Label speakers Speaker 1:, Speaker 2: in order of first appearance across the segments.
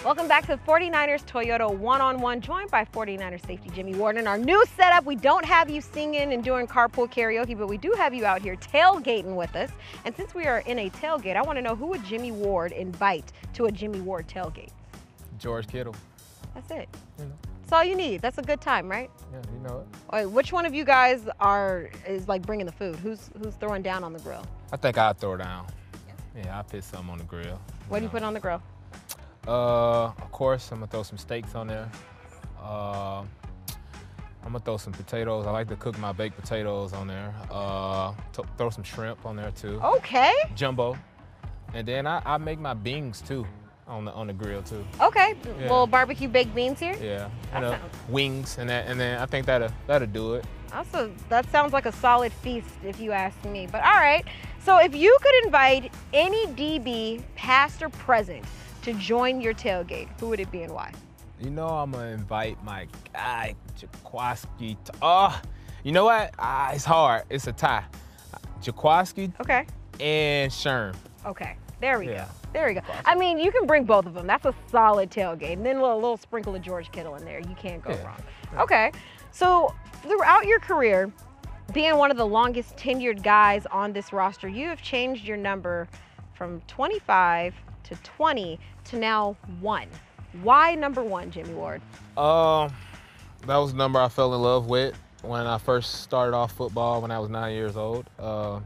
Speaker 1: Welcome back to the 49ers Toyota one-on-one, joined by 49ers safety Jimmie Ward. In our new setup, we don't have you singing and doing carpool karaoke, but we do have you out here tailgating with us. And since we are in a tailgate, I want to know, who would Jimmie Ward invite to a Jimmie Ward tailgate?
Speaker 2: George Kittle.
Speaker 1: That's it.
Speaker 2: You know.
Speaker 1: That's all you need. That's a good time, right?
Speaker 2: Yeah, you know it.
Speaker 1: All right, which one of you guys is like bringing the food? Who's throwing down on the grill?
Speaker 2: I think I'll throw down. Yeah, I'll put something on the grill.
Speaker 1: What do you put on the grill?
Speaker 2: Of course, I'm gonna throw some steaks on there. I'm gonna throw some potatoes. I like to cook my baked potatoes on there. Throw some shrimp on there too.
Speaker 1: Okay.
Speaker 2: Jumbo. And then I make my beans too on the grill too.
Speaker 1: Okay.
Speaker 2: Yeah.
Speaker 1: Little barbecue baked beans here?
Speaker 2: Yeah. And wings and then I think that'll do it.
Speaker 1: Also, that sounds like a solid feast if you ask me. But all right. So if you could invite any DB, past or present, to join your tailgate, who would it be and why?
Speaker 2: You know, I'm gonna invite my guy, Jaquaski. You know what? It's hard. It's a tie. Jaquaski.
Speaker 1: Okay.
Speaker 2: And Sherm.
Speaker 1: Okay. There we go.
Speaker 2: Yeah.
Speaker 1: There we go. I mean, you can bring both of them. That's a solid tailgate. And then a little sprinkle of George Kittle in there. You can't go wrong. Yeah. Okay. So throughout your career, being one of the longest tenured guys on this roster, you have changed your number from 25 to 20 to now 1. Why number 1, Jimmie Ward?
Speaker 2: That was the number I fell in love with when I first started off football when I was 9 years old. That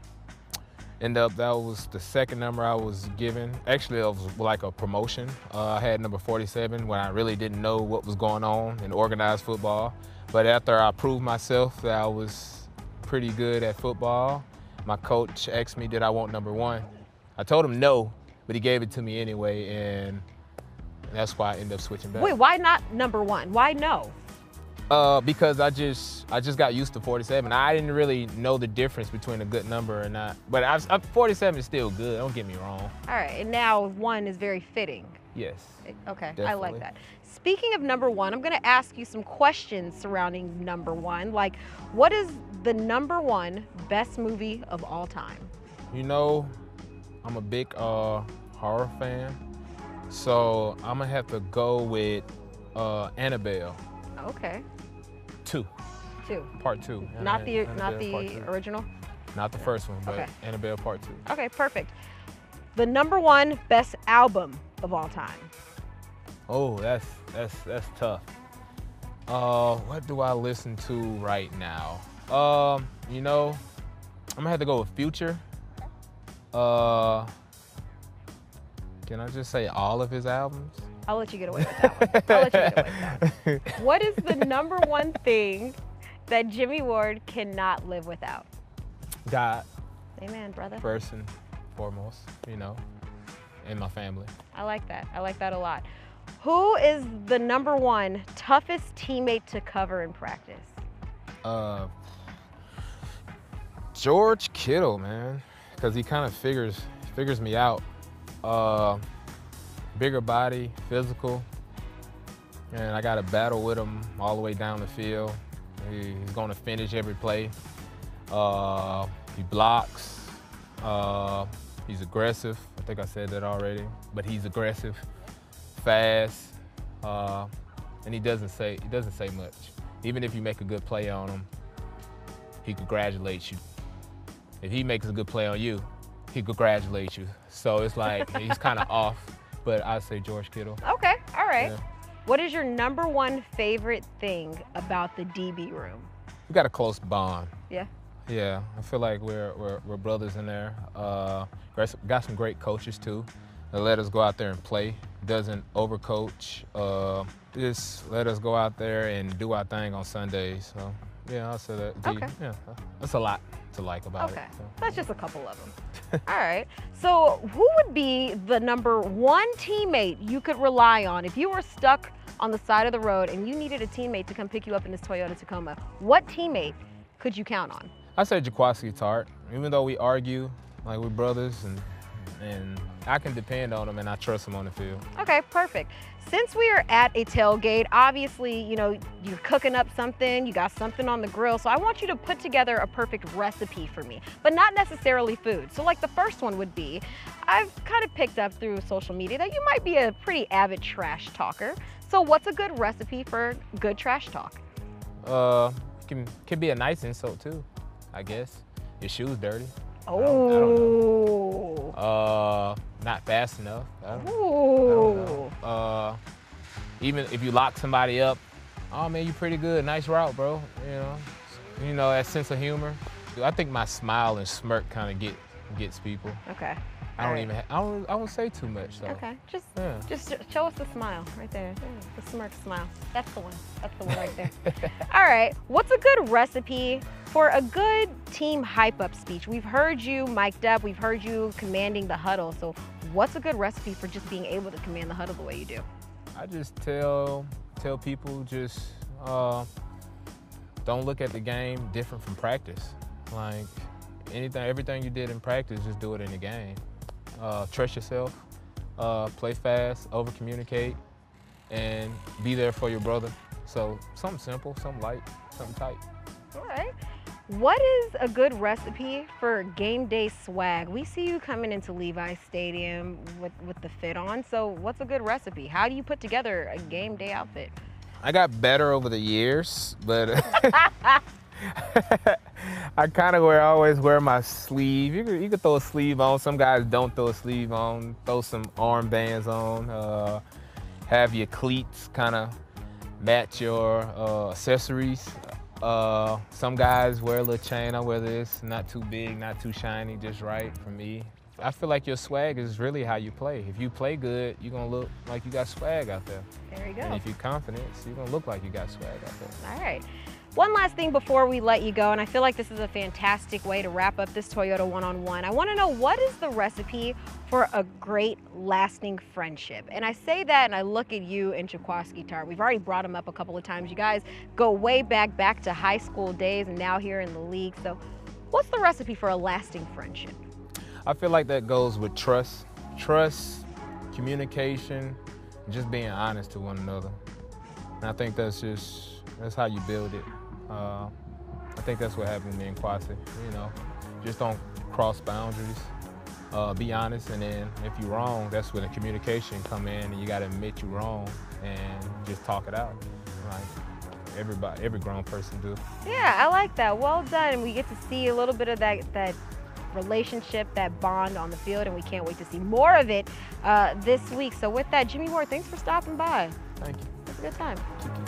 Speaker 2: was the second number I was given. Actually, it was like a promotion. I had number 47 when I really didn't know what was going on in organized football. But after I proved myself that I was pretty good at football, my coach asked me, did I want number 1? I told him no, but he gave it to me anyway, and that's why I ended up switching back.
Speaker 1: Wait, why not number 1? Why no?
Speaker 2: Because I just got used to 47. I didn't really know the difference between a good number or not. But 47 is still good, don't get me wrong.
Speaker 1: All right, and now 1 is very fitting.
Speaker 2: Yes.
Speaker 1: Okay,
Speaker 2: definitely.
Speaker 1: I like that. Speaking of number 1, I'm gonna ask you some questions surrounding number 1. Like, what is the number 1 best movie of all time?
Speaker 2: You know, I'm a big horror fan, so I'm gonna have to go with Annabelle.
Speaker 1: Okay.
Speaker 2: 2. Part 2.
Speaker 1: Not the
Speaker 2: Part 2.
Speaker 1: original?
Speaker 2: Not the first one, but
Speaker 1: Okay.
Speaker 2: Annabelle Part 2.
Speaker 1: Okay, perfect. The number 1 best album of all time?
Speaker 2: Oh, that's tough. What do I listen to right now? You know, I'm gonna have to go with Future. Can I just say all of his albums?
Speaker 1: I'll let you get away with that one. I'll let you get away with that one. What is the number 1 thing that Jimmie Ward cannot live without?
Speaker 2: God.
Speaker 1: Amen, brother.
Speaker 2: First and foremost, you know, and my family.
Speaker 1: I like that. I like that a lot. Who is the number 1 toughest teammate to cover in practice?
Speaker 2: George Kittle, man, because he kind of figures me out. Bigger body, physical, and I got to battle with him all the way down the field. He's going to finish every play. He blocks. He's aggressive. I think I said that already, but he's aggressive, fast, and he doesn't say much. Even if you make a good play on him, he congratulates you. If he makes a good play on you, he congratulates you. So it's like he's kind of off, but I'd say George Kittle.
Speaker 1: Okay, all right.
Speaker 2: Yeah.
Speaker 1: What is your number 1 favorite thing about the DB room?
Speaker 2: We got a close bond.
Speaker 1: Yeah.
Speaker 2: Yeah, I feel like we're brothers in there. Got some great coaches too. That let us go out there and play. Doesn't overcoach. Just let us go out there and do our thing on Sundays. So yeah, I'll say that.
Speaker 1: Okay.
Speaker 2: Yeah, that's a lot to like about it.
Speaker 1: Okay,
Speaker 2: So.
Speaker 1: that's just a couple of them. All right, so who would be the number 1 teammate you could rely on if you were stuck on the side of the road and you needed a teammate to come pick you up in this Toyota Tacoma? What teammate could you count on?
Speaker 2: I say Jaquaski Tart. Even though we argue, like we're brothers, and and I can depend on them, and I trust them on the field.
Speaker 1: Okay, perfect. Since we are at a tailgate, obviously, you know, you're cooking up something, you got something on the grill, so I want you to put together a perfect recipe for me, but not necessarily food. So like the first one would be, I've kind of picked up through social media that you might be a pretty avid trash talker. So what's a good recipe for good trash talk?
Speaker 2: Can be a nice insult too, I guess. Your shoes dirty.
Speaker 1: Oh.
Speaker 2: I don't know. Not fast enough. I don't know. Even if you lock somebody up, oh man, you pretty good. Nice route, bro. You know that sense of humor. I think my smile and smirk kind of gets people.
Speaker 1: Okay.
Speaker 2: I won't say too much. So.
Speaker 1: Okay. Just show us the smile right there. The smirk smile. That's the one. That's the one right there. All right. What's a good recipe for a good team hype up speech? We've heard you mic'd up. We've heard you commanding the huddle. So what's a good recipe for just being able to command the huddle the way you do?
Speaker 2: I just tell people just don't look at the game different from practice. Like everything you did in practice, just do it in the game. Trust yourself, play fast, over communicate, and be there for your brother. So something simple, something light, something tight.
Speaker 1: All right. What is a good recipe for game day swag? We see you coming into Levi Stadium with the fit on. So what's a good recipe? How do you put together a game day outfit?
Speaker 2: I got better over the years, but I kind of always wear my sleeve. You could throw a sleeve on. Some guys don't throw a sleeve on. Throw some armbands on. Have your cleats kind of match your accessories. Some guys wear a little chain. I wear this, not too big, not too shiny, just right for me. I feel like your swag is really how you play. If you play good, you're gonna look like you got swag out there.
Speaker 1: There you go.
Speaker 2: And if you're confident, you're gonna look like you got swag out there.
Speaker 1: All right. One last thing before we let you go, and I feel like this is a fantastic way to wrap up this Toyota one-on-one. I want to know, what is the recipe for a great lasting friendship? And I say that and I look at you and Jaquaski Tart. We've already brought him up a couple of times. You guys go way back to high school days and now here in the league. So what's the recipe for a lasting friendship?
Speaker 2: I feel like that goes with trust. Trust, communication, just being honest to one another. And I think that's how you build it. I think that's what happened with me and Kwasi. You know, just don't cross boundaries. Be honest, and then if you're wrong, that's when the communication come in, and you got to admit you're wrong and just talk it out. Like every grown person do.
Speaker 1: Yeah, I like that. Well done. And we get to see a little bit of that relationship, that bond on the field, and we can't wait to see more of it this week. So with that, Jimmie Moore, thanks for stopping by.
Speaker 2: Thank you.
Speaker 1: It's a good time.
Speaker 3: Mm-hmm.